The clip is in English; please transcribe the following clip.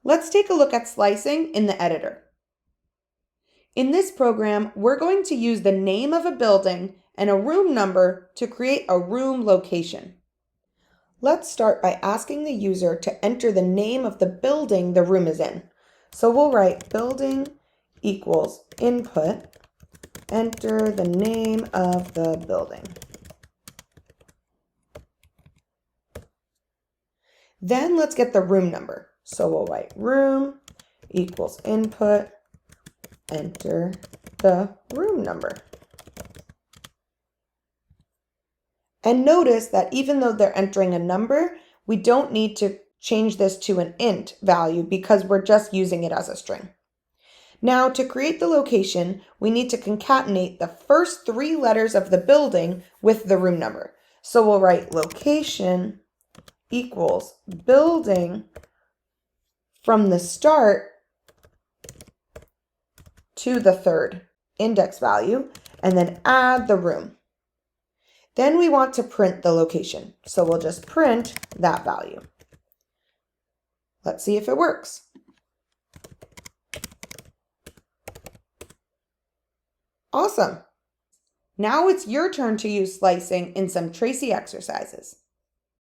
Let's take a look at slicing in the editor. In this program, we're going to use the name of a building and a room number to create a room location. Let's start by asking the user to enter the name of the building the room is in. So we'll write building equals input, enter the name of the building. Then let's get the room number. So we'll write room equals input, enter the room number. And notice that even though they're entering a number, we don't need to change this to an int value because we're just using it as a string. Now, to create the location, we need to concatenate the first 3 letters of the building with the room number. So we'll write location equals building from the start to the 3rd index value, and then add the room. Then we want to print the location, so we'll just print that value. Let's see if it works. Awesome. Now it's your turn to use slicing in some Tracy exercises.